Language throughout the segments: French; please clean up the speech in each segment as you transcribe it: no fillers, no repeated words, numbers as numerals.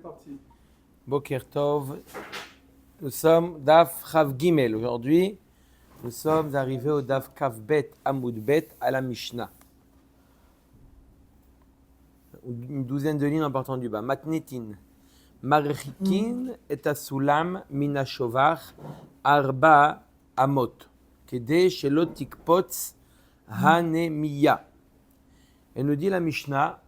parti. Boker Tov. Nous sommes Daf Chav Gimel. Aujourd'hui, nous sommes arrivés au Daf Kav Bet Amoud Bet à la Mishnah. Une douzaine de lignes en partant du bas. Matnitin. Marchikin et asulam mina shovar arba amot. Kede shelo tikpotz hanemiya. Et nous dit la Mishnah.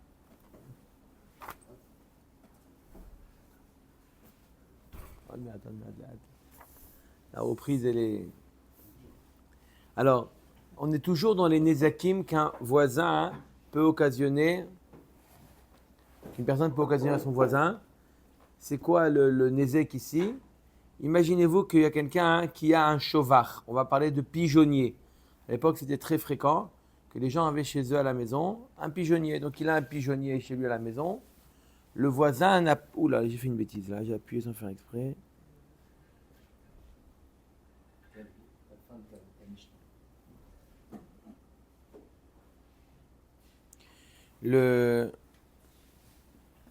La reprise, elle est... Alors, on est toujours dans les nezakim qu'un voisin peut occasionner, qu'une personne peut occasionner à son voisin. C'est quoi le nezek ici? Imaginez-vous qu'il y a quelqu'un qui a un shovar. On va parler de pigeonnier. À l'époque, c'était très fréquent que les gens avaient chez eux à la maison un pigeonnier. Donc, il a un pigeonnier chez lui à la maison. Le voisin n'a... Oula, j'ai fait une bêtise là, j'ai appuyé sans faire exprès.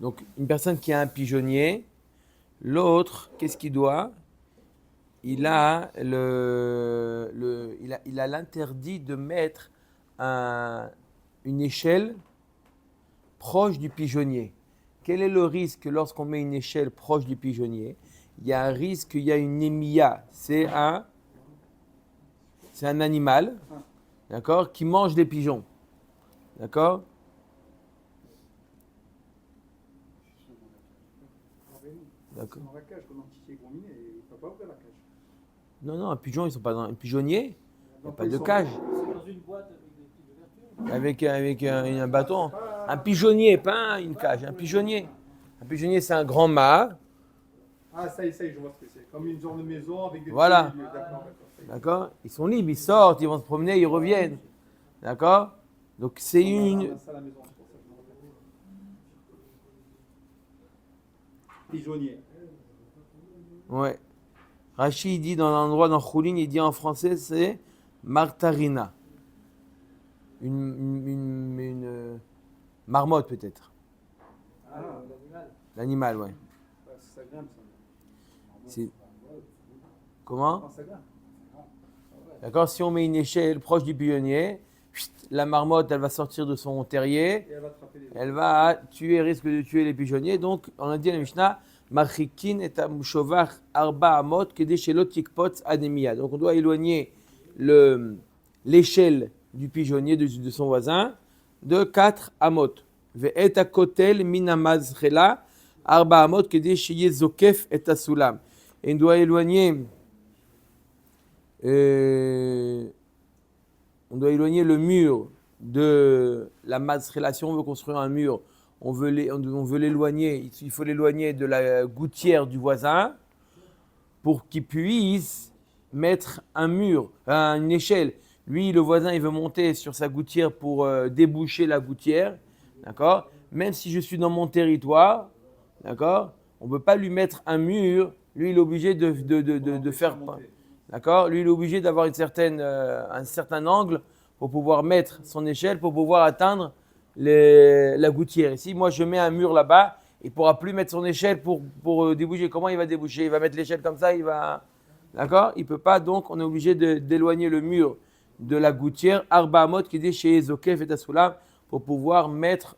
Donc, une personne qui a un pigeonnier, l'autre, qu'est-ce qu'il doit? Il a l'interdit de mettre une échelle proche du pigeonnier. Quel est le risque lorsqu'on met une échelle proche du pigeonnier? Il y a un risque qu'il y a une émia. C'est un animal, d'accord, qui mange des pigeons. D'accord? D'accord. Dans la cage, comme un petit égoumier, il ne peut pas ouvrir la cage. Non, un pigeon, ils ne sont pas dans un pigeonnier. Il n'y a pas de ils cage. C'est dans une boîte Avec un bâton. Un pigeonnier, pas une cage. Un pigeonnier. Un pigeonnier, c'est un grand mât. Ah, ça y est, je vois ce que c'est. Comme une genre de maison avec des Voilà. petits milieux. D'accord. D'accord? Ils sont libres, ils sortent, ils vont se promener, ils reviennent. D'accord? Donc c'est une... Ça, la maison, c'est pour ça que je me rappelle. Pigeonnier. Ouais. Rashi dit dans l'endroit dans Choulin, il dit en français, c'est martarina. Une marmotte peut-être. Ah, l'animal. L'animal, ouais. Ça grimpe, ça. C'est... Comment? Non, ça grimpe. D'accord? Si on met une échelle proche du pigeonnier, la marmotte, elle va sortir de son terrier, Et elle va attraper les elle va risque de tuer les pigeonniers. Donc, on a dit à la Mishnah, Marchikin et Amushovar Arba Amot, Kedeshelot Tikpot Anemia. Donc, on doit éloigner l'échelle du pigeonnier de son voisin de 4 amot. Ve'et akotel minamazrela Arba Amot, Kedesheye Zokef et Asulam. Et on doit éloigner. On doit éloigner le mur de la mazrela. Si on veut construire un mur, on veut l'éloigner, il faut l'éloigner de la gouttière du voisin pour qu'il puisse mettre un mur, une échelle. Lui, le voisin, il veut monter sur sa gouttière pour déboucher la gouttière, d'accord? Même si je suis dans mon territoire, d'accord? On ne peut pas lui mettre un mur. Lui, il est obligé de faire... D'accord? Lui, il est obligé d'avoir un certain angle pour pouvoir mettre son échelle, pour pouvoir atteindre la gouttière. Ici, moi, je mets un mur là-bas, il ne pourra plus mettre son échelle pour déboucher. Comment il va déboucher? Il va mettre l'échelle comme ça, il va... D'accord? Il ne peut pas, donc on est obligé d'éloigner le mur de la gouttière, Arba Amot, qui dit chez Zokef et Asulam, pour pouvoir mettre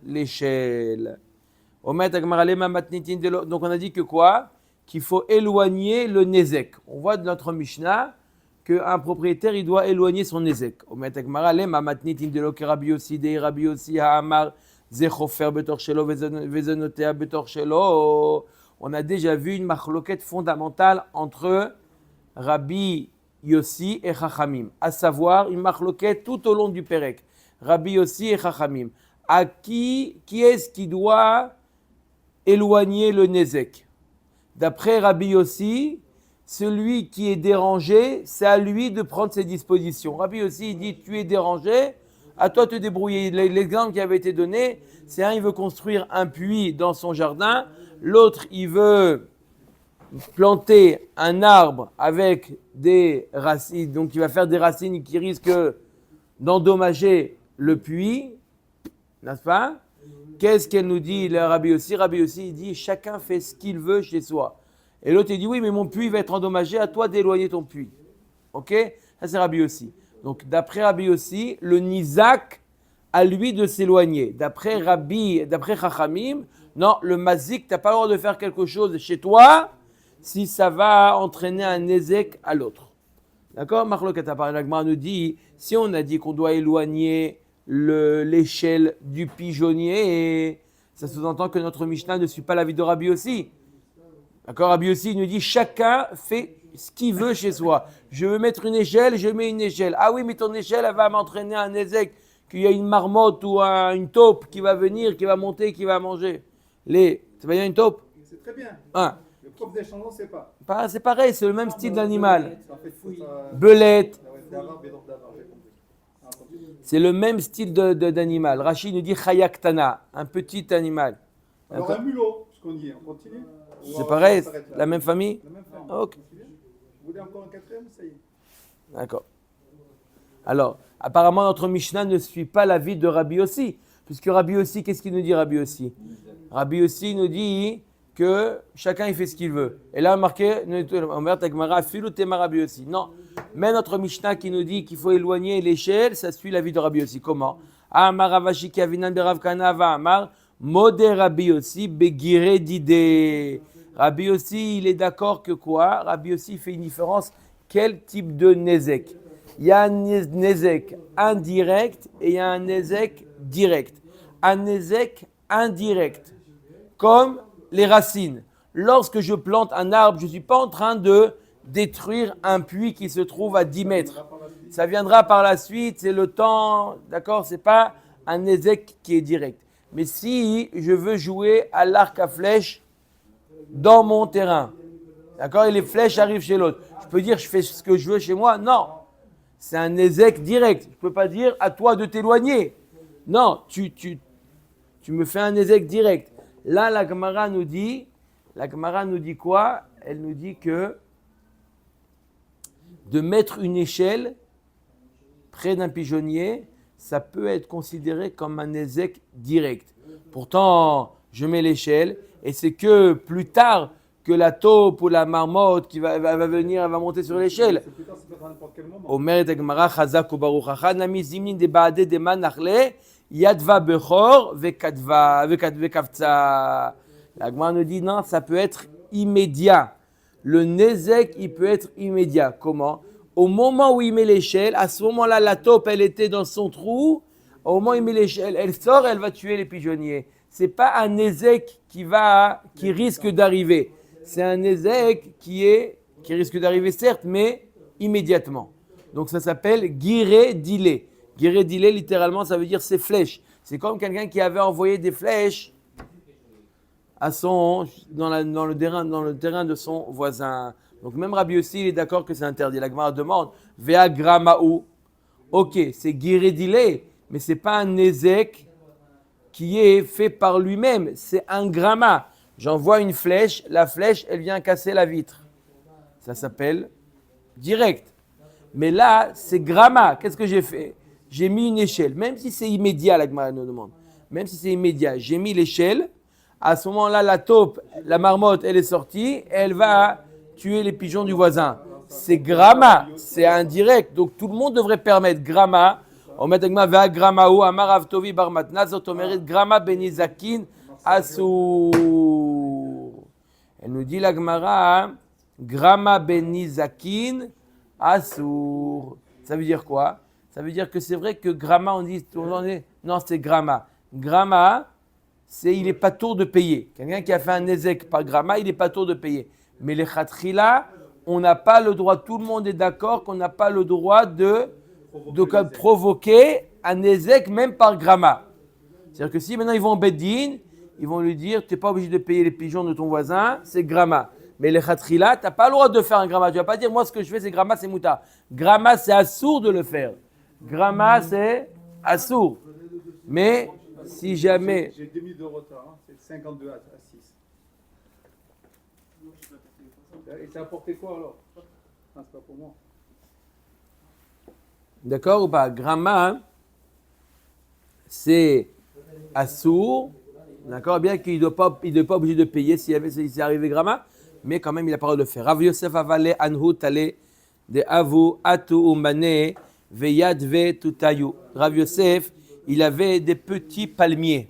l'échelle. Donc on a dit que quoi? Qu'il faut éloigner le nezek. On voit de notre Mishnah qu'un propriétaire, il doit éloigner son nezek. On a déjà vu une machloket fondamentale entre Rabbi Yossi et Chachamim, à savoir une machloket tout au long du Pérek. Rabbi Yossi et Chachamim. À qui est-ce qui doit éloigner le nezek? D'après Rabbi Yossi, celui qui est dérangé, c'est à lui de prendre ses dispositions. Rabbi Yossi, il dit, tu es dérangé, à toi de te débrouiller. L'exemple qui avait été donné, c'est il veut construire un puits dans son jardin, l'autre, il veut planter un arbre avec des racines, donc il va faire des racines qui risquent d'endommager le puits, n'est-ce pas? Qu'est-ce qu'elle nous dit, le Rabbi aussi? Rabbi aussi, il dit chacun fait ce qu'il veut chez soi. Et l'autre, il dit oui, mais mon puits va être endommagé, à toi d'éloigner ton puits. Ok? Ça, c'est Rabbi aussi. Donc, d'après Rabbi aussi, le Nizak, à lui de s'éloigner. D'après Chachamim, non, le Mazik, tu n'as pas le droit de faire quelque chose chez toi si ça va entraîner un Nezek à l'autre. D'accord? Marlokat Aparagma nous dit, si on a dit qu'on doit éloigner l'échelle du pigeonnier, ça sous-entend que notre Mishnah ne suit pas l'avis de Rabbi aussi. D'accord? Rabbi aussi nous dit, chacun fait ce qu'il veut chez soi. Je veux mettre une échelle, je mets une échelle. Ah oui, mais ton échelle, elle va m'entraîner un Nezek, qu'il y a une marmotte ou une taupe qui va venir, qui va monter, qui va manger. Ça va bien une taupe? C'est très bien. Ah. Le propre des chansons, c'est pas. C'est pareil, c'est le même style d'animal. En fait, Belette. d'avant, j'ai compris. C'est le même style d'animal. Rachid nous dit chayaktana, un petit animal. Alors un mulot, puisqu'on y est, on continue. C'est pareil, la même famille? La même famille. Ok. Vous voulez encore un quatrième? Ça y est. D'accord. Alors, apparemment, notre Mishnah ne suit pas l'avis de Rabbi aussi. Puisque Rabbi aussi, qu'est-ce qu'il nous dit, Rabbi aussi? Rabbi aussi nous dit que chacun il fait ce qu'il veut. Et là, marqué, Rabbi aussi. Non. Mais notre Mishnah qui nous dit qu'il faut éloigner l'échelle, ça suit l'avis de Rabbi aussi. Comment? Amar Ravashi Kavinan de Rav Kana va Amar, Modé Rabbi aussi, Begire d'idée. Rabbi aussi, il est d'accord que quoi? Rabbi aussi, il fait une différence. Quel type de Nezek? Il y a un Nezek indirect et il y a un Nezek direct. Un Nezek indirect, comme les racines. Lorsque je plante un arbre, je ne suis pas en train de détruire un puits qui se trouve à 10 mètres. Ça viendra par la suite, c'est le temps, d'accord? Ce n'est pas un Nezek qui est direct. Mais si je veux jouer à l'arc à flèche dans mon terrain, d'accord? Et les flèches arrivent chez l'autre. Je peux dire je fais ce que je veux chez moi? Non. C'est un Nezek direct. Je ne peux pas dire à toi de t'éloigner. Non, tu me fais un Nezek direct. Là, la Gemara nous dit quoi? Elle nous dit que de mettre une échelle près d'un pigeonnier, ça peut être considéré comme un Nezek direct. Pourtant, je mets l'échelle et c'est que plus tard que la taupe ou la marmotte qui va venir, elle va monter sur l'échelle. C'est plus tard, c'est pas à n'importe quel moment. Omer et Gemara chazak ou baruch hacha nami zimnin de baade de manachle yadva bechor vekavtza. La Gemara nous dit non, ça peut être immédiat. Le nezek, il peut être immédiat. Comment? Au moment où il met l'échelle, à ce moment-là, la taupe, elle était dans son trou. Au moment où il met l'échelle, elle sort, elle va tuer les pigeonniers. C'est pas un nezek qui risque d'arriver. C'est un nezek qui risque d'arriver certes, mais immédiatement. Donc ça s'appelle guiré dilé. Guiré dilé, littéralement, ça veut dire ses flèches. C'est comme quelqu'un qui avait envoyé des flèches dans le terrain de son voisin. Donc même Rabbi aussi, il est d'accord que c'est interdit. La Gemara demande, Vea gramaou. Ok, c'est guiré dilé, mais c'est pas un nezek qui est fait par lui-même. C'est un gramma. J'envoie une flèche, la flèche, elle vient casser la vitre. Ça s'appelle direct. Mais là, c'est gramma. Qu'est-ce que j'ai fait? J'ai mis une échelle. Même si c'est immédiat, la Gemara nous demande. Même si c'est immédiat, j'ai mis l'échelle. À ce moment-là, la taupe, la marmotte, elle est sortie. Elle va tuer les pigeons du voisin. C'est gramma. C'est indirect. Donc tout le monde devrait permettre gramma. On met gramma ou amarav tovi barmatna. Zotomeret gramma benizakin. Assour. Elle nous dit la Gemara, Grama benizakin assour. Ça veut dire quoi? Ça veut dire que c'est vrai que Grama, on dit, non, c'est Grama. Grama, il n'est pas tour de payer. Quelqu'un qui a fait un nezek par Grama, il n'est pas tour de payer. Mais les khatrila, on n'a pas le droit, tout le monde est d'accord qu'on n'a pas le droit de provoquer un nezek même par Grama. C'est-à-dire que si maintenant ils vont en Beddin, ils vont lui dire, tu n'es pas obligé de payer les pigeons de ton voisin, c'est gramma. Mais les khatrila, tu n'as pas le droit de faire un gramma. Tu ne vas pas dire, moi ce que je fais c'est gramma, c'est mouta. Gramma, c'est assourd de le faire. Gramma, c'est assourd. Mais si jamais... J'ai 2 minutes de retard, hein. C'est 52 à 6. Et ça a apporté quoi alors? Ah, c'est pas pour moi. D'accord ou pas? Gramma, c'est assourd. D'accord, bien qu'il ne doit pas obligé de payer s'il s'est arrivé Grama, mais quand même il a pas le droit de le faire. Rav Yosef avale anhu tale de avu atu umane veyad ve tutayu. Rav Yosef, il avait des petits palmiers.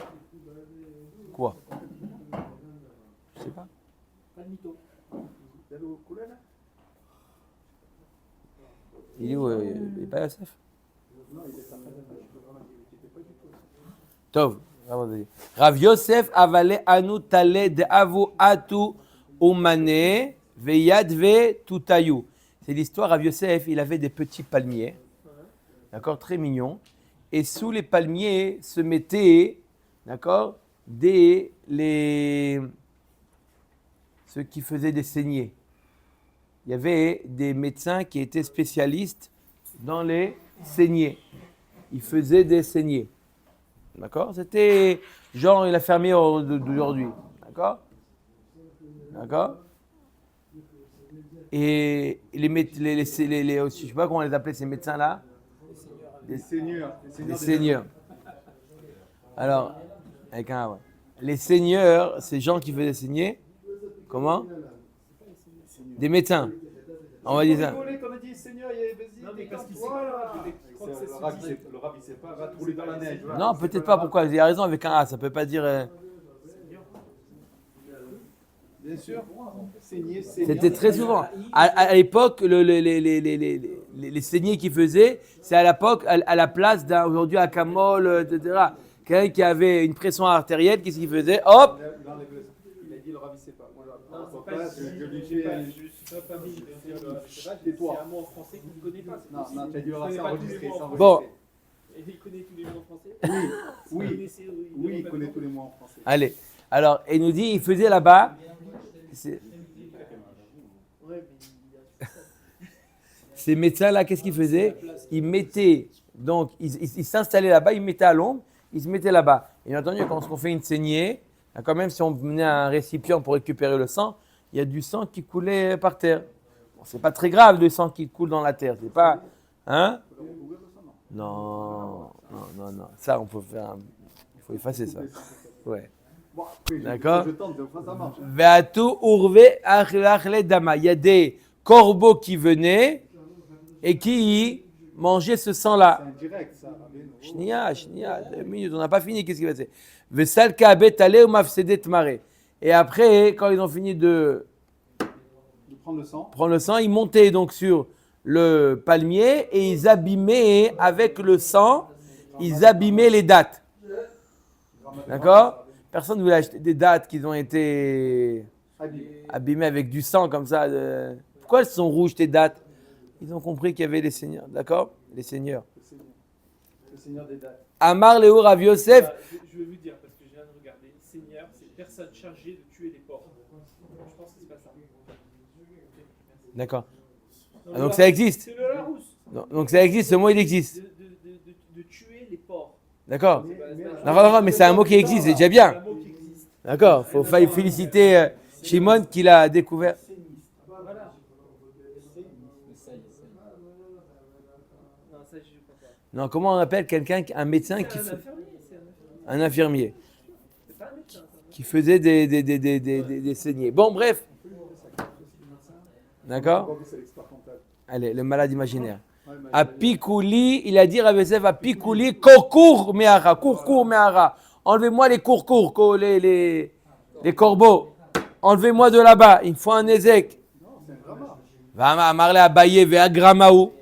Quoi? Je sais pas. Il est où? Il n'est pas Yosef? Tov. Rav Yosef avale anu tale de avu atu umane veyad ve tutayu. C'est l'histoire, Rav Yosef, il avait des petits palmiers, d'accord, très mignons, et sous les palmiers se mettaient, d'accord, ceux qui faisaient des saignées. Il y avait des médecins qui étaient spécialistes dans les saignées. Ils faisaient des saignées. D'accord? C'était genre l'infirmier d'aujourd'hui. D'accord? D'accord? Et je sais pas comment on les appelait ces médecins-là. Les seigneurs. Les seigneurs. Alors, avec un ouais. Les seigneurs, ces gens qui faisaient saigner, comment? Des médecins. On va dire ça. Quand on a dit seigneur, il y avait vas-y. Non, mais parce qu'il sait pas. Le rab, il sait pas, va te rouler dans la neige. Non, peut-être pas. Pourquoi? Il a raison avec un A. Ça peut pas dire. Bien sûr. C'était très souvent. À l'époque, les saignées qu'ils faisaient, c'est à l'époque, à la place d'aujourd'hui à Camol, etc. Quelqu'un qui avait une pression artérielle, qu'est-ce qu'il faisait? Hop! Il a dit le rab, il sait pas. Je suis pas famille de dire le rab, il sait pas. C'est un mot en français qu'il ne connaît pas. Non, tu as dit le rab, c'est enregistré. Bon. Et il connaît tous les mots en français? Oui, il connaît tous les mots en français. Allez. Alors, il nous dit, il faisait là-bas. Ces médecins-là, qu'est-ce qu'ils faisaient? Ils mettaient, donc, ils s'installaient là-bas, ils mettaient à l'ombre, ils se mettaient là-bas. Et bien entendu, quand on fait une saignée, quand même, si on menait un récipient pour récupérer le sang, il y a du sang qui coulait par terre. Bon, c'est pas très grave, le sang qui coule dans la terre. C'est pas. Hein? Non. Ça, on peut faire. Il faut effacer ça. Ouais. D'accord? Ve'atu urve achle dama. Il y a des corbeaux qui venaient et qui mangeaient ce sang-là. C'est indirect, ça. Shnia, 2 minutes, on n'a pas fini. Qu'est-ce qui va se passer? Vesal kabet ale ou mafsedet mare. Et après, quand ils ont fini de prendre le sang, ils montaient donc sur le palmier et ils abîmaient avec le sang, ils abîmaient les dattes. D'accord? Personne ne voulait acheter des dattes qui ont été abîmées avec du sang comme ça. Pourquoi elles sont rouges, tes dattes? Ils ont compris qu'il y avait les seigneurs. D'accord? Les seigneurs. Le seigneur des dates. Amar Léo Rav Yosef. Je vais vous dire, parce que je viens de regarder. Seigneur, c'est personne chargée de tuer les porcs. Je pense que c'est pas ça. D'accord. Ah, donc ça existe. C'est le Larousse. Donc ça existe, ce mot il existe. De tuer les porcs. D'accord. Non, mais c'est un mot qui existe, c'est déjà bien. C'est un mot qui existe. D'accord. Il faut féliciter Shimon qui l'a découvert. Voilà. Non, ça, je ne crois pas. Non, comment on appelle quelqu'un, un médecin qui fait. Un infirmier. C'est pas un médecin. Qui faisait des saignées. Bon, bref. D'accord? Allez, le malade imaginaire. À Pikouli, il a dit à Yosef, à Pikouli, Kourkour Meara, Kourkour Meara. Enlevez-moi les kourkours, les corbeaux. Enlevez-moi de là-bas, il me faut un ézek. Va marler à Baye, vers Gramaou.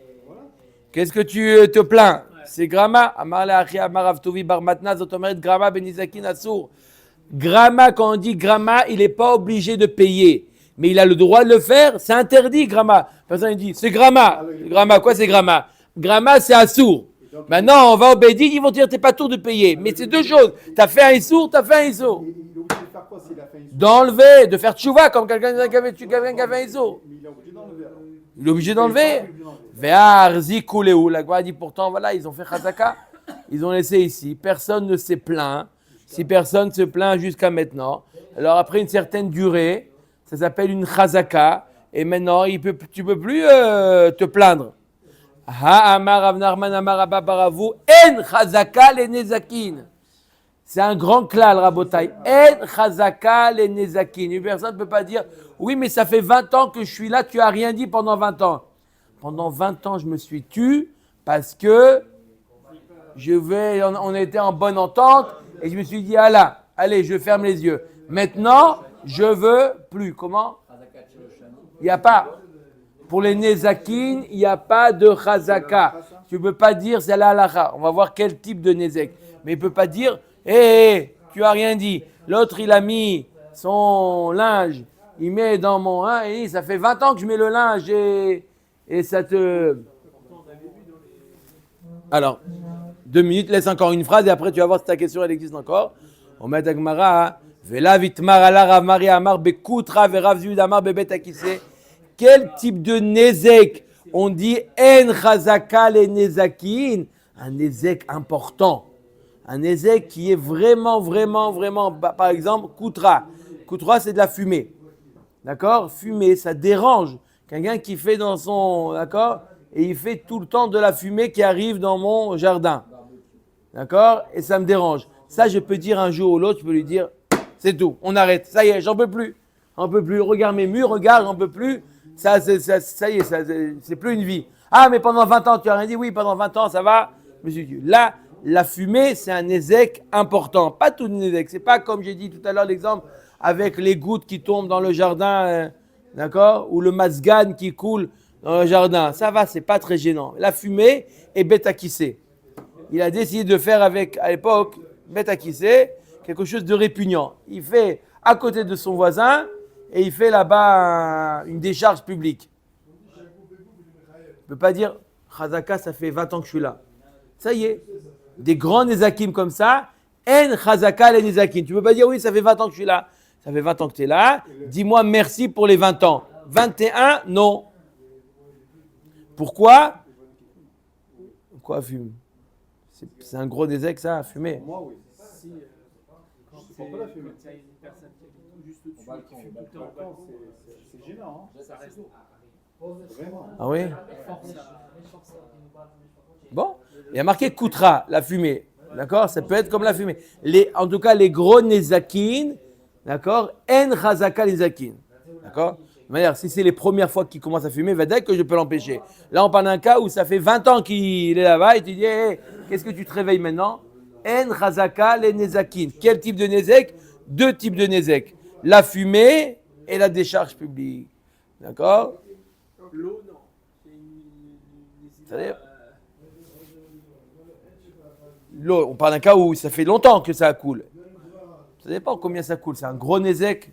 Qu'est-ce que tu te plains? C'est Grama. Amarle Achia Amarav Tovi Barmatna, Zotomeret Grama Benizakin Assour. Grama, quand on dit Grama, il n'est pas obligé de payer. Mais il a le droit de le faire, c'est interdit, Grama. Personne dit, c'est Grama. Grama, quoi c'est Grama? Grama, c'est Assour. Maintenant, on va au Bédine, ils vont dire, t'es pas tour de payer. Mais c'est deux choses. T'as fait un Issour, t'as fait un Issour. Il est obligé de faire quoi s'il a fait un Issour? D'enlever, de faire tchouva, comme quelqu'un qui avait un Issour. Mais il est obligé d'enlever. Il est obligé d'enlever. Ve'arzi Kuleu. La Gemara dit pourtant, voilà, ils ont fait Chazaka. Ils ont laissé ici. Personne ne s'est plaint. Si personne se plaint jusqu'à maintenant, alors après une certaine durée, ça s'appelle une Chazaka. Et maintenant, tu ne peux plus te plaindre. Ha amar Rav Nachman amar Abba baravu en Chazaka le nezakin. C'est un grand klal, Rabotai. En chazaka les nezakin. Une personne ne peut pas dire, oui, mais ça fait 20 ans que je suis là, tu n'as rien dit pendant 20 ans. Pendant 20 ans, je me suis tu parce que on était en bonne entente et je me suis dit, ah là, allez, je ferme les yeux. Maintenant, je veux plus. Comment? Il n'y a pas. Pour les nezakin, il n'y a pas de chazaka. Tu ne peux pas dire, c'est la halacha. On va voir quel type de nezek. Mais il ne peut pas dire, hé, tu n'as rien dit. L'autre, il a mis son linge. Il met dans mon... et ça fait 20 ans que je mets le linge et ça te... Alors, 2 minutes, laisse encore une phrase et après tu vas voir si ta question elle existe encore. On met Agmara, Vela vitmar ala Rav Maria amar bekutra ve Rav Zud amar bebet akise. Quel type de nezek on dit en chazaka le nezakin? Un nezek important. Un nezek qui est vraiment, par exemple, kutra. Kutra, c'est de la fumée. D'accord? Fumée, ça dérange. Quelqu'un qui fait dans son... D'accord? Et il fait tout le temps de la fumée qui arrive dans mon jardin. D'accord? Et ça me dérange. Ça, je peux dire un jour ou l'autre, je peux lui dire, c'est tout, on arrête. Ça y est, j'en peux plus. J'en peux plus. Regarde mes murs, regarde, j'en peux plus. Ça y est, c'est plus une vie. Ah, mais pendant 20 ans, tu n'as rien dit? Oui, pendant 20 ans, ça va. Je me suis dit, là, la fumée, c'est un ézek important. Pas tout un ézek. C'est pas comme j'ai dit tout à l'heure l'exemple avec les gouttes qui tombent dans le jardin, d'accord? Ou le masgan qui coule dans le jardin. Ça va, c'est pas très gênant. La fumée est bêta kissé. Il a décidé de faire avec, à l'époque, bêta kissé, quelque chose de répugnant. Il fait à côté de son voisin et il fait là-bas une décharge publique. Il ne peut pas dire, Chazaka, ça fait 20 ans que je suis là. Ça y est. Des grands nezakim comme ça, en chazaka les nezakim. Tu ne peux pas dire, oui, ça fait 20 ans que je suis là. Ça fait 20 ans que tu es là. Dis-moi merci pour les 20 ans. 21, non. Pourquoi? Quoi, fume? C'est un gros nezek, ça, à fumer. Pour moi, oui. Si, quand il y a une personne qui est juste au-dessus et qui fume tout le temps au balcon, C'est gênant. ça reste. Vraiment. Ah oui? Force. Bon, il y a marqué Koutra, la fumée. D'accord? Ça peut être comme la fumée. En tout cas, les gros nezakin, d'accord? En chazaka nezakin. D'accord? De manière, si c'est les premières fois qu'il commence à fumer, va dire que je peux l'empêcher. Là, on parle d'un cas où ça fait 20 ans qu'il est là-bas et tu dis, hey, qu'est-ce que tu te réveilles maintenant? En chazaka les nezakin. Quel type de nezek? 2 types de nezek. La fumée et la décharge publique. D'accord? L'eau, non. C'est-à-dire l'eau, on parle d'un cas où ça fait longtemps que ça coule. Ça dépend combien ça coule. C'est un gros nezek.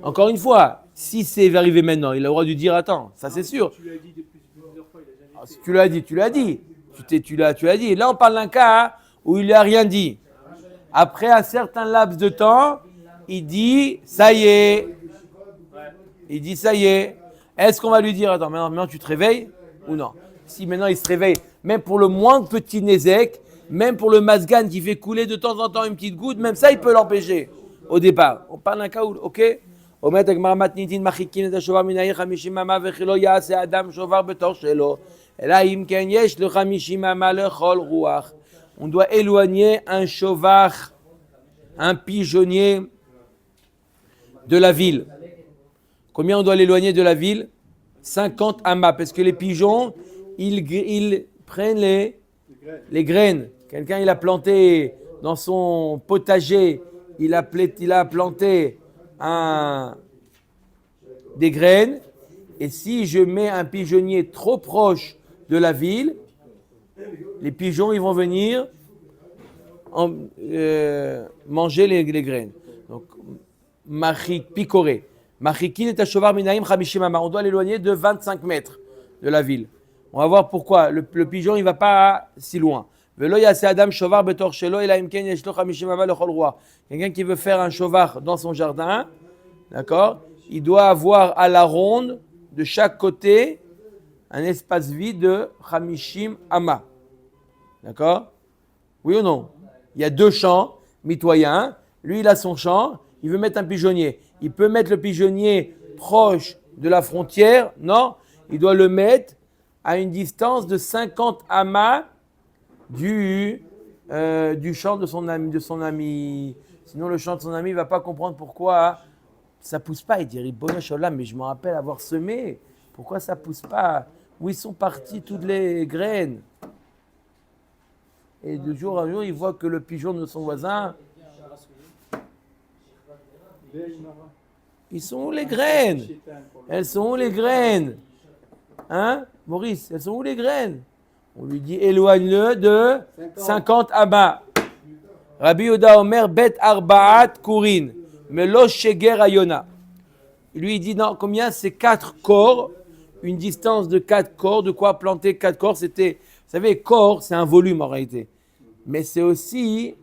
Encore une fois, si c'est arrivé maintenant, il a le droit de dire attends, ça c'est sûr. Tu l'as dit depuis plusieurs fois, il a jamais Si tu l'as dit, tu l'as dit. Tu l'as dit. Là, on parle d'un cas où il n'a rien dit. Après un certain laps de temps, il dit ça y est. Il dit ça y est. Est-ce qu'on va lui dire attends, maintenant tu te réveilles ou non? Si maintenant il se réveille, même pour le moindre petit nezek, même pour le masgan qui fait couler de temps en temps une petite goutte, même ça il peut l'empêcher au départ. On parle d'un cas où, ok? On doit éloigner un shovar, un pigeonnier de la ville. Combien on doit l'éloigner de la ville? 50 amas, parce que les pigeons, ils prennent les graines. Quelqu'un, il a planté dans son potager, il a planté des graines. Et si je mets un pigeonnier trop proche de la ville, les pigeons, ils vont venir manger les graines. Donc, picoré. On doit l'éloigner de 25 mètres de la ville. On va voir pourquoi. Le pigeon, il ne va pas si loin. Quelqu'un qui veut faire un shovar dans son jardin, d'accord, il doit avoir à la ronde de chaque côté un espace vide de Hamishim Ama. D'accord? Oui ou non? Il y a 2 champs mitoyens. Lui, il a son champ. Il veut mettre un pigeonnier. Il peut mettre le pigeonnier proche de la frontière. Non, il doit le mettre à une distance de 50 amas du du champ de son ami. Sinon, le champ de son ami ne va pas comprendre pourquoi ça ne pousse pas. Il dit, Ribono Shalom, mais je me rappelle avoir semé. Pourquoi ça ne pousse pas? Où ils sont partis toutes les graines? Et de jour en jour, il voit que le pigeon de son voisin, ils sont où les graines? Elles sont où les graines? Hein, Maurice, elles sont où les graines? On lui dit, éloigne-le de 50 amas. Rabbi Yehuda Omer, bet arbaat kurin, melo sheger ayona. Lui, il dit, non, combien? C'est 4 corps, une distance de 4 corps. De quoi planter 4 corps? C'était, vous savez, corps, c'est un volume en réalité. Mais c'est aussi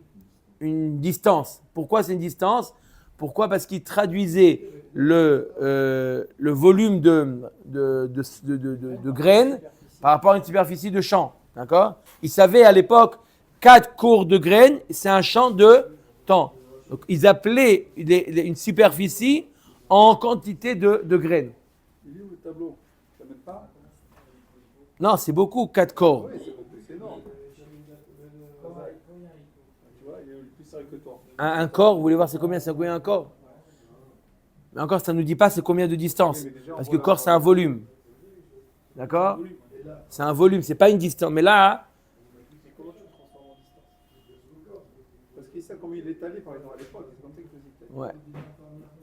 une distance. Pourquoi c'est une distance? Pourquoi? Parce qu'il traduisait le volume de graines par rapport à une superficie de champ. D'accord? Il savait à l'époque 4 cours de graines, c'est un champ de temps. Donc ils appelaient une superficie en quantité de graines. Il est où le tableau? Ça ne met pas? Non, c'est beaucoup, 4 corps. Oui, c'est beaucoup, c'est énorme. Tu vois, il est plus sérieux que toi. Un corps, vous voulez voir c'est combien un corps? Mais encore, ça ne nous dit pas c'est combien de distance. Parce que corps, c'est un volume. D'accord? C'est un volume, c'est pas une distance. Mais là, Comment tu le transformes en distance? Parce qu'il sait comment il est étalé, par exemple, à l'époque. C'est comme ça qu'il faisait. ouais.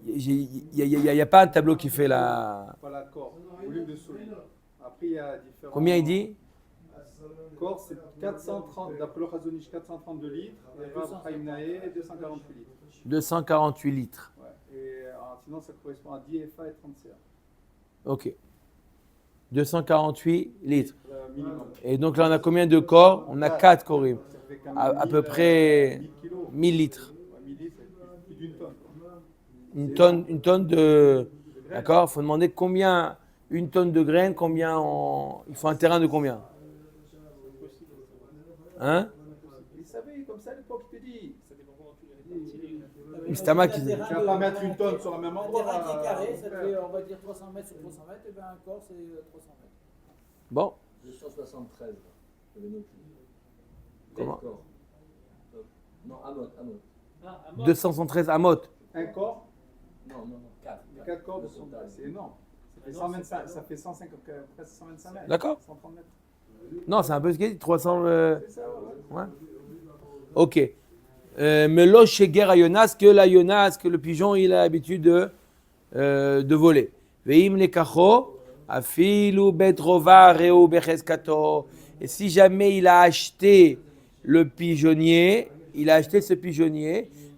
Il n'y a pas un tableau qui fait la... Pas l'accord, volume de solide. Après, il y a différents. Combien il dit? Corps, c'est 430, d'après le Chazonich, 432 litres. Et Rav Chaim Naé, 248 litres. 248 litres. Ouais. Et sinon, ça correspond à 10 FA et 30 CA. Ok. 248 litres. Minimum. Et donc là, on a combien de corps? On a 4 corim. Ça fait quand même À peu près 1000 kilos. 1000 litres. Ouais, 1000 litres, c'est plus d'une tonne. Une tonne de... D'accord? Il faut demander combien, une tonne de graines, il faut un terrain de combien? Hein? Il savait, comme ça à l'époque, il te dit. Ça dépend comment tu les répartis. Mistama qui... Tu vas pas mettre une tonne sur le même Un endroit. terrain qui est carré, ça fait, on va dire 300 mètres sur 300 mètres, et bien un corps c'est 300 mètres. Bon. 273, j'avais noté. Comment? D'accord. Non, Amot. Ah, à mort. 273 amot. Un corps, Non, 4. 4 corps de son c'est énorme. Ça fait 125, ça fait 150, presque 125 mètres. D'accord. 130 mètres. Non, c'est un peu ce qu'il dit, 300... C'est ça, ouais. Ouais. Ok. Melo sheger ayonas, que l'ayonas, que le pigeon, il a l'habitude de voler. Veim lekacho, afilu betrova reu becheskato. Et si jamais il a acheté le pigeonnier,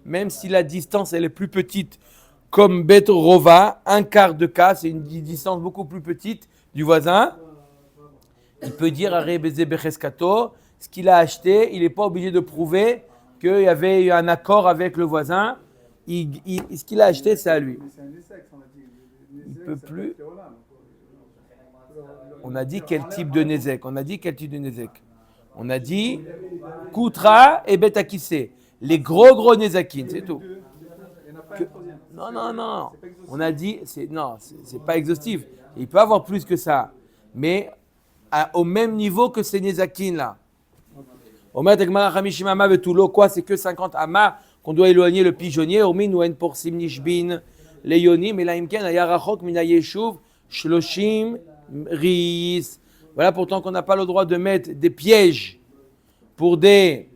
même si la distance elle est plus petite, comme betrova, un quart de cas, c'est une distance beaucoup plus petite du voisin, il peut dire à Rebeze Becheskato, ce qu'il a acheté, il n'est pas obligé de prouver qu'il y avait eu un accord avec le voisin. Ce qu'il a acheté, c'est à lui. Mais c'est un Nesek, on a dit. Il peut plus. On a dit quel type de Nezek. On a dit Koutra et Betakissé. Les gros Nezakin, c'est tout. Il n'y en a pas un troisième. Non. On a dit, c'est pas exhaustif. Il peut avoir plus que ça. Mais au même niveau que ces Nezakin là. Omer Tegmara Hamishim Ama Vetulo, quoi? C'est que 50 amas qu'on doit éloigner le pigeonnier. Omin ou en porsim nishbin leyonim et laimken ayarachok mina yeshuv shloshim ris. Voilà pourtant qu'on n'a pas le droit de mettre des pièges pour des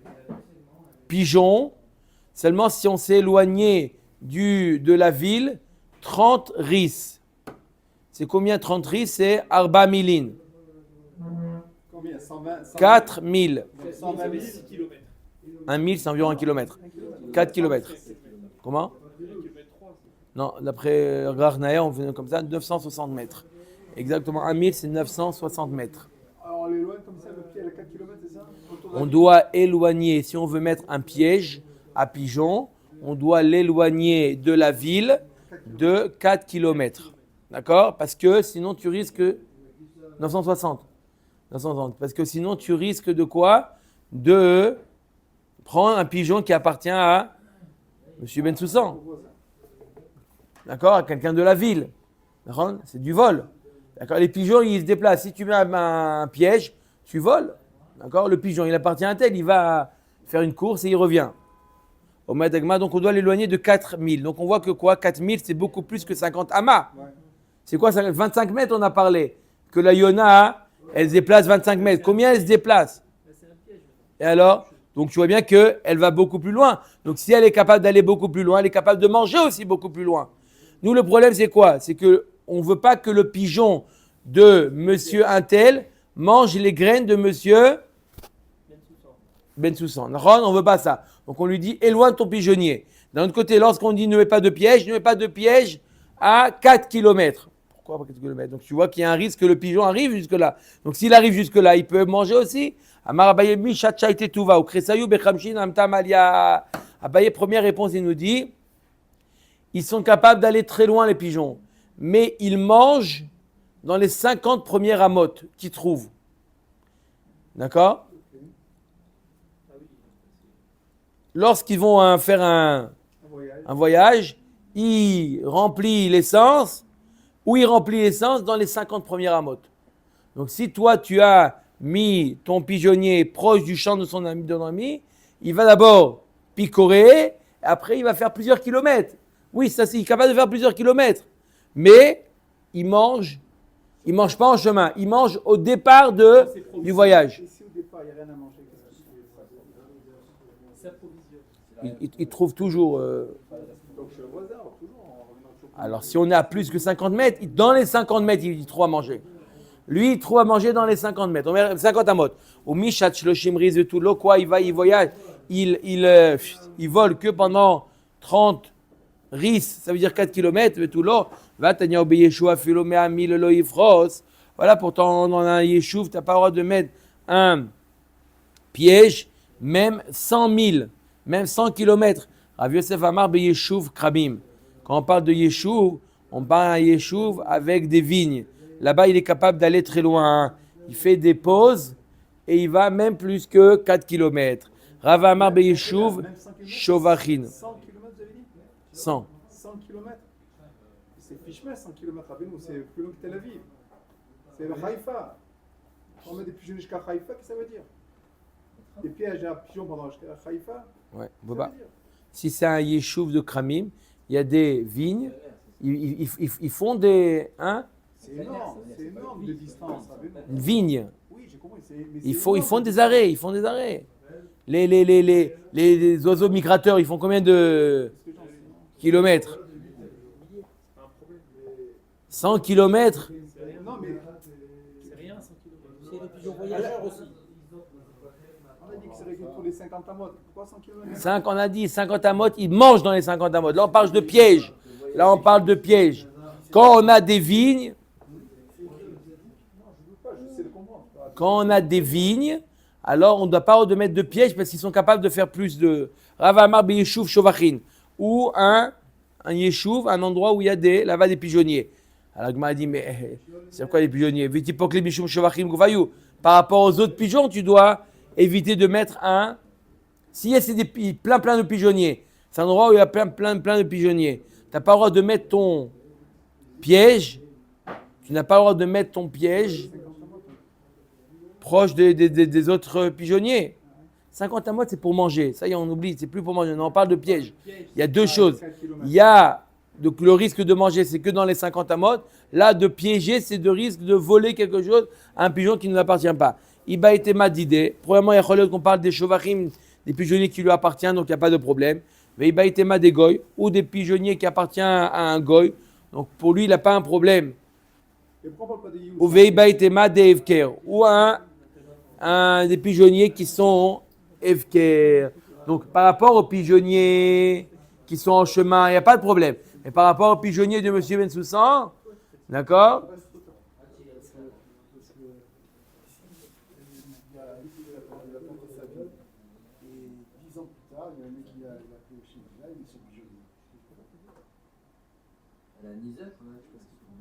pigeons, seulement si on s'est éloigné de la ville 30 ris. C'est combien 30 ris? C'est Arba Milin. Combien? 120 4000. 120 000. 6 km. 1 000, c'est environ 1 km. 4 km. Comment? Non, d'après Garnaer, on fait comme ça, 960 mètres. Exactement, 1 000, c'est 960 mètres. Alors on l'éloigne comme ça, le pied à 4 km, c'est ça? On doit éloigner, si on veut mettre un piège à pigeon, on doit l'éloigner de la ville de 4 km. D'accord? Parce que sinon tu risques 960. Parce que sinon tu risques de quoi? De prendre un pigeon qui appartient à M. Bensoussan. D'accord? À quelqu'un de la ville. D'accord? C'est du vol. D'accord? Les pigeons, ils se déplacent. Si tu mets un piège, tu voles. D'accord? Le pigeon, il appartient à tel. Il va faire une course et il revient. Au Madagma, donc on doit l'éloigner de 4000. Donc on voit que quoi 4000, c'est beaucoup plus que 50 amas. Ouais. C'est quoi ça 25 mètres, on a parlé. Que la Yona, elle se déplace 25 mètres. Combien elle se déplace? Et alors? Donc tu vois bien qu'elle va beaucoup plus loin. Donc si elle est capable d'aller beaucoup plus loin, elle est capable de manger aussi beaucoup plus loin. Nous, le problème, c'est quoi? C'est qu'on ne veut pas que le pigeon de monsieur Intel mange les graines de monsieur Ben Soussan. On ne veut pas ça. Donc on lui dit éloigne ton pigeonnier. D'un autre côté, lorsqu'on dit ne mets pas de piège à 4 km. Pourquoi pas 4 km? Donc tu vois qu'il y a un risque que le pigeon arrive jusque-là. Donc s'il arrive jusque-là, il peut manger aussi. Abaye, première réponse, il nous dit ils sont capables d'aller très loin, les pigeons. Mais ils mangent dans les 50 premières amotes qu'ils trouvent. D'accord? Lorsqu'ils vont faire un voyage, ils remplissent l'essence, ou ils remplissent l'essence dans les 50 premières amotes. Donc si toi, tu as mis ton pigeonnier proche du champ de son ami, il va d'abord picorer, et après il va faire plusieurs kilomètres. Oui, ça c'est capable de faire plusieurs kilomètres. Mais il mange pas en chemin, il mange au départ du voyage. Et si au départ, il n'y a rien à manger, qu'est-ce que tu fais? Il trouve toujours. Donc je suis au hasard, toujours. En revenant toujours. Alors si on est à plus que 50 mètres, dans les 50 mètres, il trouve à manger. Lui, il trouve à manger dans les 50 mètres. On met 50 à mode. Au Michat, le Shimriz et tout, là, quoi, il va, il voyage. Il vole que pendant 30 ris, ça veut dire 4 km, et tout là. Va, t'as au Yeshua, Philomé, Ami, le Loïfros. Voilà, pourtant, dans un Yeshuv, tu n'as pas le droit de mettre un piège, même 100 000, même 100 km. Rav Yosef Amar, Yeshuv, Krabim. Quand on parle de Yeshuv, on parle d'un Yeshuv avec des vignes. Là-bas, il est capable d'aller très loin. Il fait des pauses et il va même plus que 4 km. Rav Amar Beyeshuv, Shovachin. 100 km, vous avez dit? 100. 100 km. C'est Fichmé, 100 km à Benou, c'est plus long que Tel Aviv. C'est le Haïfa. On met des pigeons jusqu'à Haïfa, qu'est-ce que ça veut dire? Des pièges à pigeons pendant jusqu'à Haïfa? Ouais, Ça Boba. veut dire? Si c'est un Yeshuv de Kramim, il y a des vignes. Ils font des. Hein? C'est énorme de distance. À Benou. Une vigne. Oui, j'ai compris. Mais Ils c'est font énorme. des arrêts. Ils font des arrêts. Les oiseaux migrateurs, ils font combien de kilomètres? 100 kilomètres. Non, mais C'est rien, 100 km. C'est les pigeons voyageurs aussi. on a dit que c'est réglé pour les 50 amotes. Pourquoi 100 km? 5, on a dit 50 amotes, ils mangent dans les 50 amotes. Là, on parle de pièges. Quand on a des vignes, J'essaie de comprendre. quand on a des vignes, alors on ne doit pas de mettre de pièges parce qu'ils sont capables de faire plus de Rav Amar Beyeshuv Shovachin ou un yeshuv, un endroit où il y a là-bas des pigeonniers. Alors Gma a dit, mais c'est quoi les pigeonniers? Vitipokle Bishum Shovachim Guvayou. Par rapport aux autres pigeons, tu dois éviter de mettre un. Si c'est plein de pigeonniers, c'est un endroit où il y a plein de pigeonniers. Tu n'as pas le droit de mettre ton piège. Tu n'as pas le droit de mettre ton piège proche des autres pigeonniers. 50 amotes, c'est pour manger. Ça y est, on oublie, c'est plus pour manger. Non, on parle de piège. Il y a deux choses. Il y a donc, le risque de manger, c'est que dans les 50 amotes. Là, de piéger, c'est de risque de voler quelque chose à un pigeon qui ne nous appartient pas. Iba était madidé. Premièrement, il y a qu'on parle des chevachim, des pigeonniers qui lui appartiennent, donc il n'y a pas de problème. Mais Iba était des goy, ou des pigeonniers qui appartiennent à un goy. Donc pour lui, il n'a pas un problème. Et pourquoi on parle pas des Youssef? Ou Veiba était des evker, ou des pigeonniers qui sont evker. Donc par rapport aux pigeonniers qui sont en chemin, il n'y a pas de problème. Mais par rapport aux pigeonniers de M. Ben Soussan, d'accord?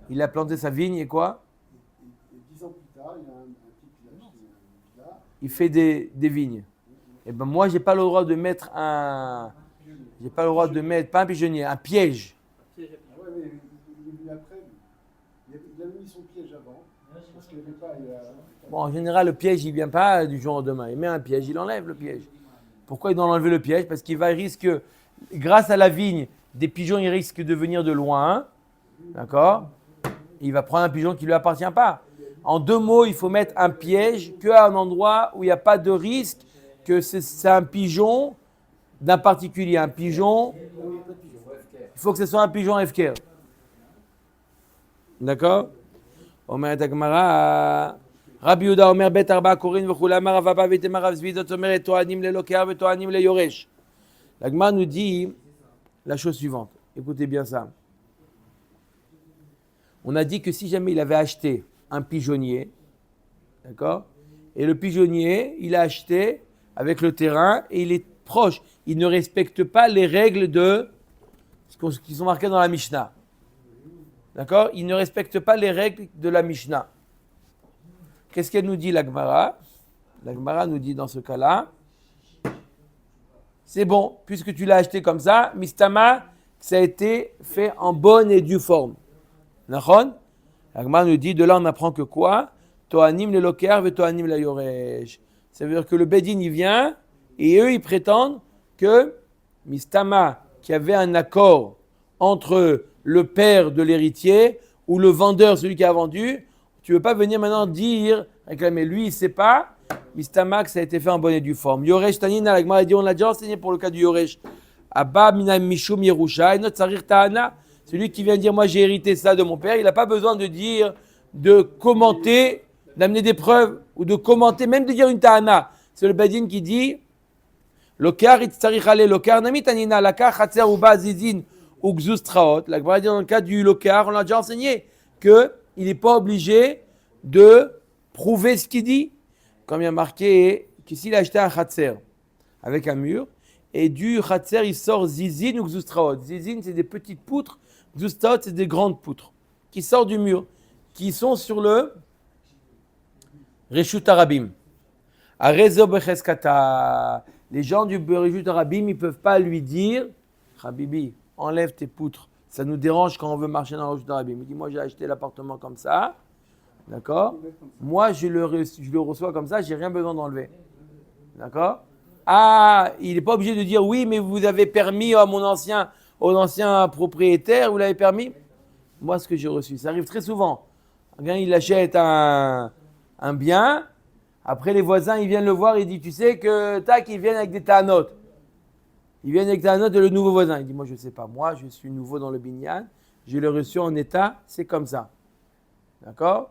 Il a planté sa vigne et quoi? Et 10 ans plus tard, il y a un type qui a acheté un villa. Il fait des vignes. Et ben moi, j'ai pas le droit de mettre j'ai pas le droit de mettre, pas un pigeonnier, un piège. Ah ouais, mais il est venu après. Il avait mis son piège avant. Parce qu'il n'avait pas. Bon, en général, le piège, il vient pas du jour au lendemain. Il met un piège, il enlève le piège. Pourquoi il doit enlever le piège? Parce qu'il risque, grâce à la vigne, des pigeons ils risquent de venir de loin. D'accord? Il va prendre un pigeon qui ne lui appartient pas. En 2 mots, il faut mettre un piège qu'à un endroit où il n'y a pas de risque que c'est un pigeon d'un particulier. Un pigeon, il faut que ce soit un pigeon FKR. D'accord? Omer Takmara, Rabbi Yehuda Omer Bet Arba Korin V'chula Amar Rav Abba V'Itamar Rav Zvi Zot Omeret Toanim le Loker V'Toanim le Yoresh. La Gemara nous dit la chose suivante. Écoutez bien ça. On a dit que si jamais il avait acheté un pigeonnier, d'accord, et le pigeonnier, il a acheté avec le terrain et il est proche, il ne respecte pas les règles qui sont marquées dans la Mishnah. D'accord? Il ne respecte pas les règles de la Mishnah. Qu'est-ce qu'elle nous dit, la Gemara? La Gemara nous dit dans ce cas-là, c'est bon, puisque tu l'as acheté comme ça, Mistama, ça a été fait en bonne et due forme. Nachon? La Gemara nous dit, de là on apprend que quoi? Toanim le loker ve toanim la yoresh. Ça veut dire que le Bedin il vient et eux ils prétendent que Mistama, qui avait un accord entre le père de l'héritier ou le vendeur, celui qui a vendu, tu ne veux pas venir maintenant dire, réclamer. Lui il ne sait pas, Mistama, que ça a été fait en bonne et due forme. Yoresh tanina, la Gemara dit, on l'a déjà enseigné pour le cas du Yoresh. Abba minam mishum yerusha, et notre sarir ta'ana. Celui qui vient dire, moi j'ai hérité ça de mon père, il n'a pas besoin de dire, de commenter, d'amener des preuves, ou de commenter, même de dire une ta'ana. C'est le Bedin qui dit, Lokar itzarich ale lokar nami tanina lakar chatzer uba zizin ou gzuz traot. La Gemara dit dans le cas du lokar, on l'a déjà enseigné, qu'il n'est pas obligé de prouver ce qu'il dit. Comme il y a marqué, que s'il a acheté un chatzer avec un mur, et du chatzer il sort zizin ou gzuz traot. Zizin c'est des petites poutres, gzuz traot c'est des grandes poutres, qui sortent du mur, qui sont sur le Reshut Arabim. Arezo becheskata. Les gens du Reshut Arabim, ils ne peuvent pas lui dire, Habibi, enlève tes poutres. Ça nous dérange quand on veut marcher dans le Reshut Arabim. Il dit, moi j'ai acheté l'appartement comme ça. D'accord? Moi je le reçois comme ça, j'ai rien besoin d'enlever. D'accord? Ah, il n'est pas obligé de dire, oui, mais vous avez permis à aux anciens propriétaires, vous l'avez permis? Moi, ce que j'ai reçu, ça arrive très souvent. Quelqu'un, il achète un bien. Après, les voisins, ils viennent le voir, ils disent, tu sais que, tac, ils viennent avec des ta'anot. Ils viennent avec des ta'anot de le nouveau voisin. Il dit, moi, je ne sais pas, moi, je suis nouveau dans le binyan, je l'ai reçu en état, c'est comme ça. D'accord?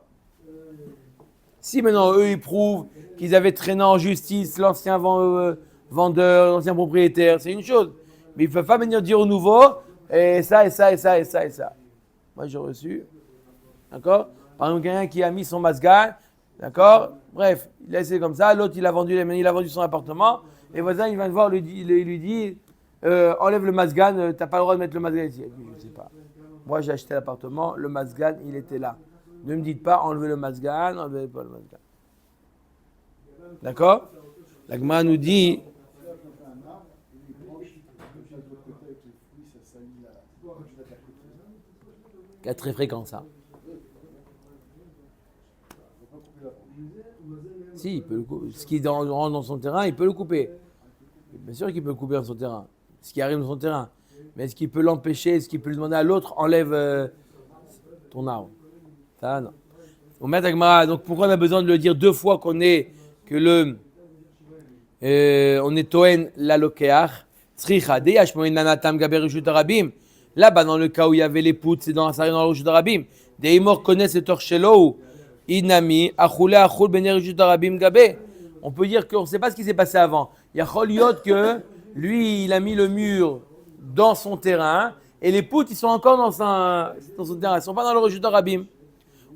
Si maintenant, eux, ils prouvent qu'ils avaient traîné en justice l'ancien vendeur, l'ancien propriétaire, c'est une chose. Mais ils ne peuvent pas venir dire au nouveau, et ça, et ça, et ça, et ça, et ça. Moi, j'ai reçu. D'accord? Par exemple, quelqu'un qui a mis son masgal, d'accord? Bref, il a essayé comme ça, l'autre il a vendu son appartement, les voisins ils viennent voir, il lui dit enlève le masgan, t'as pas le droit de mettre le masgan ici. Il dit, je ne sais pas. Moi j'ai acheté l'appartement, le masgan il était là. Ne me dites pas enlevez le masgan, enlevez pas le masgan. D'accord? La Gemara nous dit. C'est très fréquent ça. Si, il peut le couper. Ce qui rentre dans son terrain, il peut le couper. Bien sûr qu'il peut le couper dans son terrain. Ce qui arrive dans son terrain. Mais est-ce qu'il peut l'empêcher? Est-ce qu'il peut lui demander à l'autre enlève ton arbre? Ça, non. On met Agmara. Donc pourquoi on a besoin de le dire 2 fois qu'on est que on est Toen la Lokeach? Tzricha deyash moin nanatam gaber reshut arabim. Là-bas, dans le cas où il y avait les poutres, c'est ça arrive dans le reshut arabim. Des morts connaissent le torchelo. Inami, achule achul ben reshut arabim gabe. On peut dire qu'on ne sait pas ce qui s'est passé avant. Il y a Choliot que lui, il a mis le mur dans son terrain et les poutres, ils sont encore dans son terrain. Ils ne sont pas dans le reshut arabim.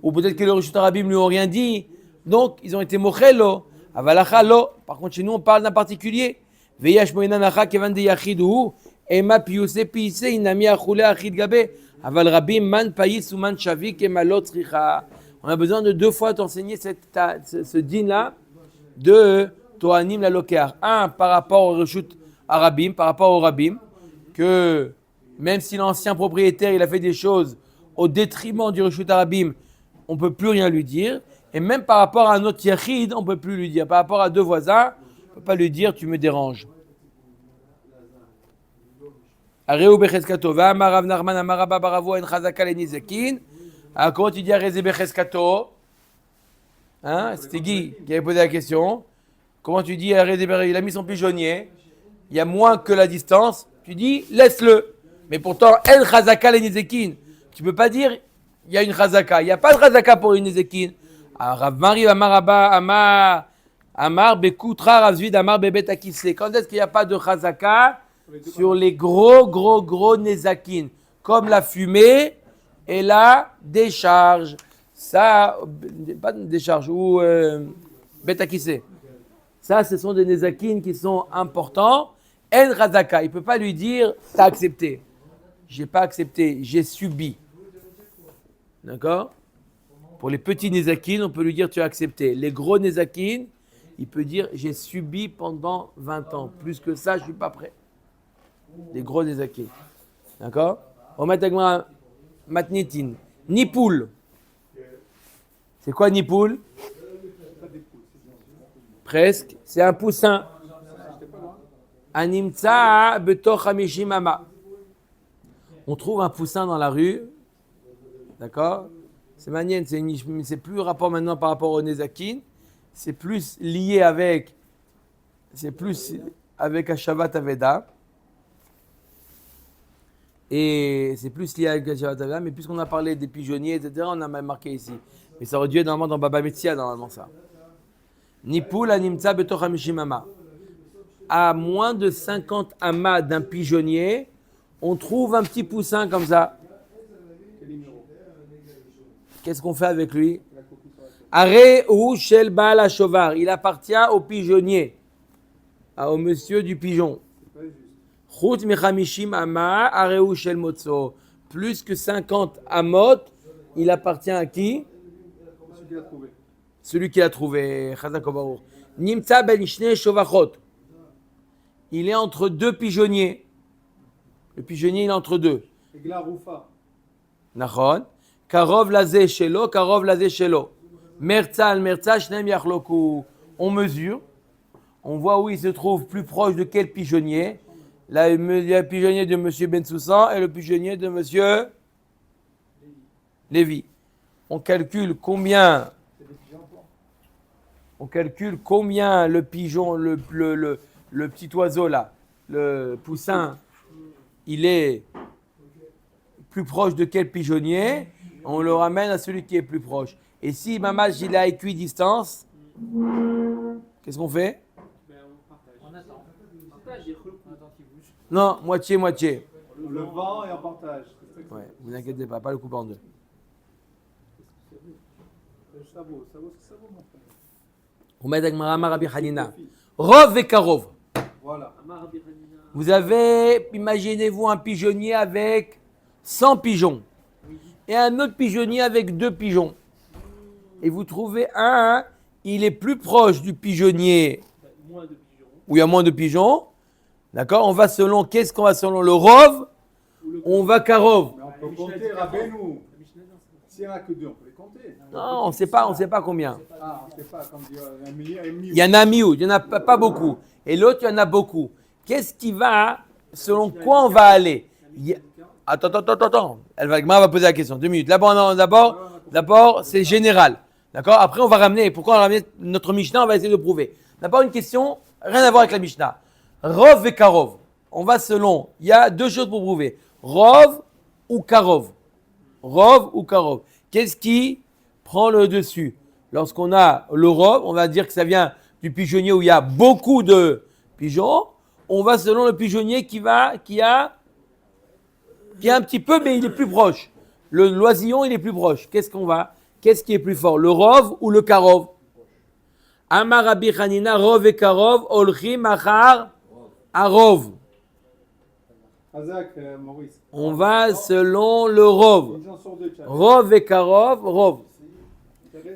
Ou peut-être que le reshut arabim lui ont rien dit. Donc, ils ont été mochelo. Avalachalo. Par contre, chez nous, on parle d'un particulier. Veyash moinanacha kevan de yachidu. Ema piuse piise inami achule achid gabe. Aval rabim man payis ou man shavik emalot richa. On a besoin de 2 fois t'enseigner ce din-là de Toanim la Lokeach. Un, par rapport au Reshut Arabim, par rapport au Rabim, que même si l'ancien propriétaire il a fait des choses au détriment du Reshut Arabim, on ne peut plus rien lui dire. Et même par rapport à un autre Yachid, on ne peut plus lui dire. Par rapport à 2 voisins, on ne peut pas lui dire tu me déranges. Areu Becheskato. Va'amar Rav Nachman Amar Rabba bar Avoua en Chazaka leNizakin. Alors, comment tu dis Areu Becheskato? Hein? C'était Guy qui avait posé la question. Comment tu dis Areu Becheskato? Il a mis son pigeonnier. Il y a moins que la distance. Tu dis laisse-le. Mais pourtant, en Chazaka leNizakin. Tu ne peux pas dire il y a une Chazaka. Il n'y a pas de Chazaka pour une Nizakin. Alors, Rav Mari Amar Rabba Amar Bekutra Rav Zvid Amar Bebet Akise. Quand est-ce qu'il n'y a pas de Chazaka? Sur les gros Nezakin, comme la fumée et la décharge. Ça, pas de décharge, ou Betakise. Ça, ce sont des Nezakin qui sont importants. En Chazaka, il ne peut pas lui dire t'as accepté. J'ai pas accepté, j'ai subi. D'accord? Pour les petits Nezakin, on peut lui dire tu as accepté. Les gros Nezakin, il peut dire j'ai subi pendant 20 ans. Plus que ça, je ne suis pas prêt. Les gros Nezakin. D'accord? On met avec matnitin. Nipoul. C'est quoi Nipoul? Presque. C'est un poussin. Animtsa betoch hamishim ama. On trouve un poussin dans la rue. D'accord? C'est manienne, c'est plus rapport maintenant par rapport au Nezakin. C'est plus lié avec. C'est plus avec Hashavat Aveda. Et c'est plus lié avec Hashavat Aveda. Mais puisqu'on a parlé des pigeonniers, etc., on a même marqué ici. Mais ça aurait dû être normalement dans Baba Metzia, normalement ça. Nipoul animtsa betoch hamishim ama. À moins de 50 amas d'un pigeonnier, on trouve un petit poussin comme ça. Qu'est-ce qu'on fait avec lui? Are ou shel baal hashovar. Il appartient au pigeonnier, au monsieur du pigeon. Chut mechamishim ama are ou shel motzo. Plus que 50 amot, il appartient à qui? Celui qui l'a trouvé. Celui qui l'a trouvé. Chazak obaruch. Nimtsa ben shnei shovachot. Il est entre deux pigeonniers. Le pigeonnier, il est entre deux. Egla Roufa. Nachon. Karov lazé shelo, karov lazé shelo. Mertza al mertza, shneim yachloku. On mesure. On voit où il se trouve plus proche de quel pigeonnier. Là, il y a le pigeonnier de M. Bensoussan et le pigeonnier de M. Lévi. On calcule combien. On calcule combien le pigeon, le petit oiseau là, le poussin, il est plus proche de quel pigeonnier, on le ramène à celui qui est plus proche. Et si Mamash il est à équidistance, qu'est-ce qu'on fait? On partage. On attend. On partage, il recoule. On attend qu'il bouge. Non, moitié-moitié. Le vent et en partage. Ouais, vous inquiétez pas, pas le couper en deux. Ça vaut ce que ça vaut, mon frère. On met avec Marama Rabbi Hanina. Rov et Karov. Voilà. Amar Rabbi Hanina. Vous avez, imaginez-vous un pigeonnier avec 100 pigeons et un autre pigeonnier avec 2 pigeons. Et vous trouvez un, il est plus proche du pigeonnier Moins de pigeons. où il y a moins de pigeons. D'accord? On va selon, qu'est-ce qu'on va selon le Rov? On va Karov. Mais on peut compter, Rabbeinu. La Mishnah, non, c'est S'il n'y en a que 2, on peut les compter. Non, on ne sait pas combien. Ah, on ne sait pas, comme dire, un million, un million. Il y en a miou, il n'y en a pas beaucoup. Et l'autre, il y en a beaucoup. Qu'est-ce qui va, selon quoi on va aller? Attends. Elle va poser la question. 2 minutes. D'abord, c'est général. D'accord? Après, on va ramener. Pourquoi on va ramener notre Mishnah? On va essayer de prouver. D'abord, une question, rien à voir avec la Mishnah. Rov et Karov. On va selon. Il y a 2 choses pour prouver. Rov ou Karov. Rov ou Karov. Qu'est-ce qui prend le dessus? Lorsqu'on a le Rov, on va dire que ça vient du pigeonnier où il y a beaucoup de pigeons. On va selon le pigeonnier qui a un petit peu, mais il est plus proche. Le l'oisillon, il est plus proche. Qu'est-ce qui est plus fort? Le Rov ou le Karov? Amar Rabbi Hanina, Rov et Karov, Olchim Achar Arov. Azak, Maurice. On va selon le Rov. Une gens sur 2, Tchad. Rov et Karov, Rov.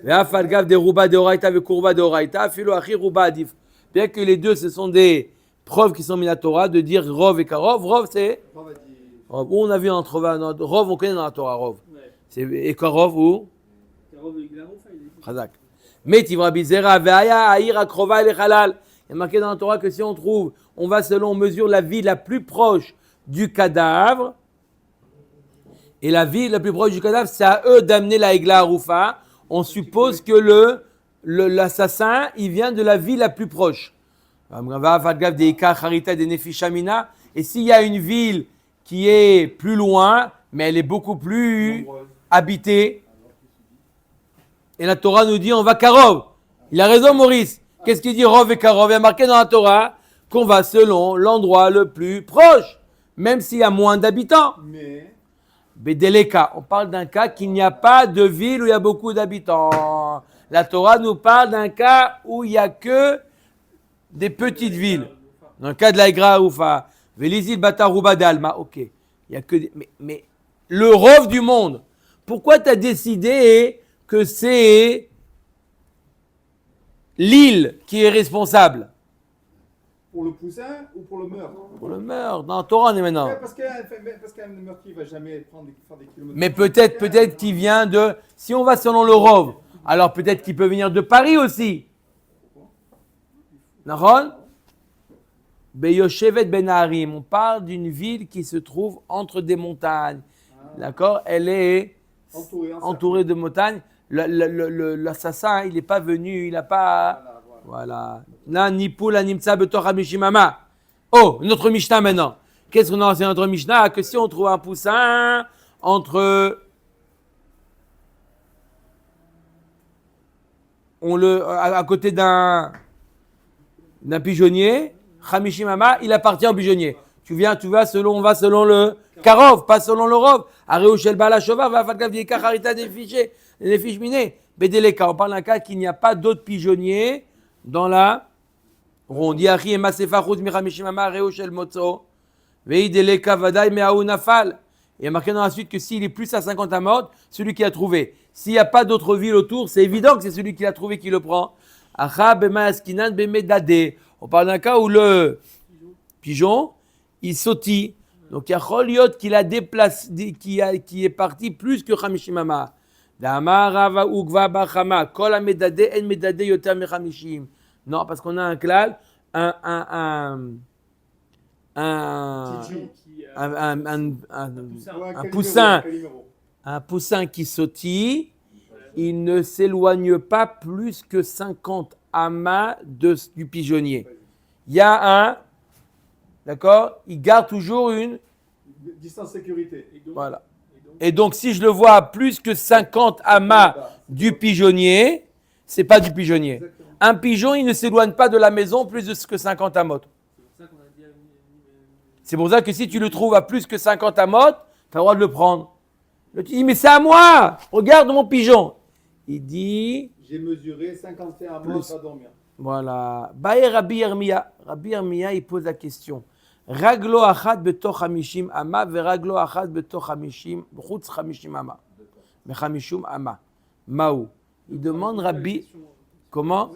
Ve'afal gav de Ruba de Oraita ve Kurba de Oraita, filo achi Ruba adif. Bien que les deux, ce sont des preuves qui sont mises à la Torah, de dire Rov et Karov. Rov, c'est On va dire. Rov. Où on a vu entre Rov, on connaît dans la Torah, Rov. Ouais. Et Karov, où? Karov et Egla Roufa, il est. Chazak. Mais Tivra Bizera, Ve'aya, Aïr, Akrova, et Halal. Il y a marqué dans la Torah que si on trouve, on va selon, on mesure la ville la plus proche du cadavre. Et la ville la plus proche du cadavre, c'est à eux d'amener la Egla Aroufa. On suppose que l'assassin, il vient de la ville la plus proche. Et s'il y a une ville qui est plus loin, mais elle est beaucoup plus habitée, et la Torah nous dit on va Karov. Il a raison Maurice. Qu'est-ce qu'il dit Rov et Karov? Il y a marqué dans la Torah qu'on va selon l'endroit le plus proche, même s'il y a moins d'habitants. Mais Bedeleka, on parle d'un cas qu'il n'y a pas de ville où il y a beaucoup d'habitants. La Torah nous parle d'un cas où il n'y a que des petites villes. Dans le cas de la Igra Oufa, Velizil Batarouba d'Alma, ok. Il y a que des, mais le rov du monde, pourquoi tu as décidé que c'est l'île qui est responsable? pour le poussin ou pour le meurtre? Pour le meurtre, dans la Torah on est maintenant. Ouais, parce qu'un meurtrier ne va jamais faire des kilomètres. Mais peut-être qu'il vient de... Si on va selon le rov, alors peut-être qu'il peut venir de Paris aussi. Nahon? Beyoshevet Ben Harim. On parle d'une ville qui se trouve entre des montagnes. D'accord? Elle est entourée de montagnes. L'assassin, il n'est pas venu, il n'a pas... Voilà. Na nipul animtsa betor hamishimama. Oh, notre Mishnah maintenant. Qu'est-ce qu'on a enseigné notre Mishnah? Que si on trouve un poussin entre... à côté d'un pigeonnier, Hamishimama, il appartient au pigeonnier. On va selon le Karov, pas selon le Rov. Areushel Balashova, va Falkav Yeka Harita des fiches minées. Bedeleka, on parle d'un cas qu'il n'y a pas d'autres pigeonniers dans la ronde. Yahi et Masefa Chuz Mihamishimama, Areushel Motso. Veideleka Vadaï Meaou Nafal. Il y a marqué dans la suite que s'il est plus à 50 amot, celui qui a trouvé. S'il n'y a pas d'autres villes autour, c'est évident que c'est celui qui l'a trouvé qui le prend. Acha bema askinan bemedade. On parle d'un cas où le pigeon, il sautille. Donc il y a Choliot qui l'a déplacé, qui est parti plus que Hamishimama. Dama rava ugva bachama. Kol amedade en medade yoter mechamishim. Non, parce qu'on a un klal, un poussin qui sautille, il ne s'éloigne pas plus que 50 amas du pigeonnier. Il y a d'accord, il garde toujours une distance sécurité. Voilà. Et donc, si je le vois à plus que 50 amas du pigeonnier, c'est pas du pigeonnier. Exactement. Un pigeon, il ne s'éloigne pas de la maison plus de que 50 amotes. C'est pour ça que si tu le trouves à plus que 50 amotes, tu as le droit de le prendre. Tu dis, mais c'est à moi, regarde mon pigeon. Il dit... J'ai mesuré 51 amotes à dormir. Voilà. Bae Rabbi Yirmiya. Rabbi Yirmiya, il pose la question. Raglo achad betoch hamishim ama veraglo achad betoch hamishim chutz hamishim ama. Mechamishum ama. Maou. Il demande Rabbi... Comment?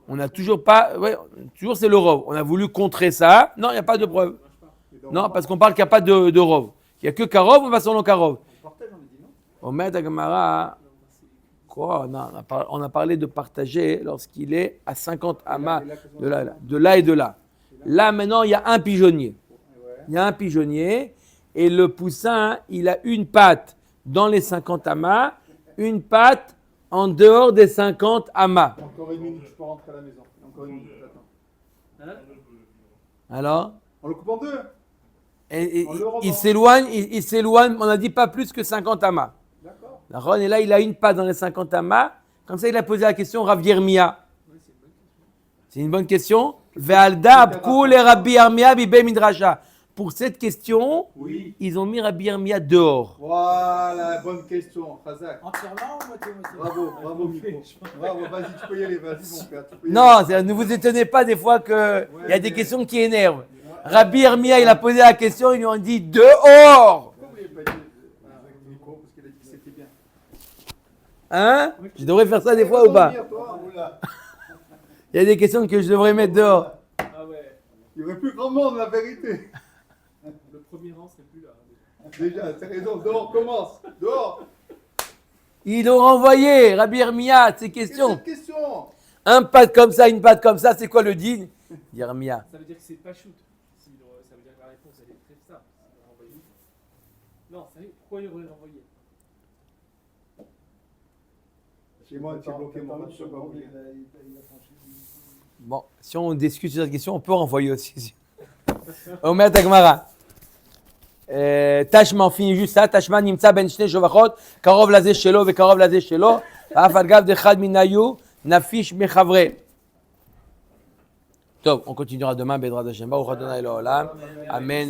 On n'a toujours pas... Ouais, toujours c'est le rov. On a voulu contrer ça. Non, il n'y a pas de preuve. Non, parce qu'on parle qu'il n'y a pas de rov. Il n'y a que Karov, on va selon Karov. Omed Agamara... Quoi? Non, on a parlé de partager lorsqu'il est à 50 amas de là et de là. Là, maintenant, il y a un pigeonnier. Il y a un pigeonnier et le poussin, il a une patte dans les 50 amas, une patte en dehors des 50 amas. Encore une minute, je peux rentrer à la maison. Encore une minute, attends. Alors? On le coupe en deux. Et il s'éloigne, on n'a dit pas plus que 50 amas. D'accord. Et là, il a une patte dans les 50 amas. Comme ça, il a posé la question Rav Yirmiya. C'est une bonne question. Pour cette question, Oui. ils ont mis Rabbi Yirmiya dehors. Voilà, bonne question. Khazak. Entièrement ou moitié? Bravo, Miko. Bravo, vas-y, tu peux y aller, vas-y, mon père. tu peux y Non, ne vous étonnez pas des fois qu'il y a des questions qui énervent. Rabbi Yirmiya, il a posé la question, ils lui ont dit dehors. Pourquoi vous l'avez pas dit Miko, parce qu'il a dit que c'était bien. Hein? Je devrais faire ça des fois ou pas? Il y a des questions que je devrais mettre dehors. Ah ouais, Il n'y aurait plus grand monde, la vérité. le premier rang serait plus là. Déjà, t'as raison, dehors, commence. Dehors. Ils ont renvoyé Rabbi Yirmiya ces Quelle est questions. cette question? Un patte comme ça, une patte comme ça, c'est quoi le din? Yirmiya. Ça veut dire que c'est pas shoot. Ça veut dire réponse elle est très simple. C'est de renvoyer. Non, c'est vrai, pourquoi il aurait renvoyé? Chez moi, tu es bloqué, mon Par match, je peux pas exemple, bouger. il a franchi. Bon, si on discute sur cette question, on peut renvoyer aussi. Omer Tagmara. Tashma, on finit juste ça. Tashma nimtza ben shne shovachot, karov laze shelo ve karov laze shelo, af al gav dechad minayu, nafish mechavre. Top, on continuera demain, Bedrat Hashem. Baruch Adonai Elohim. Amen.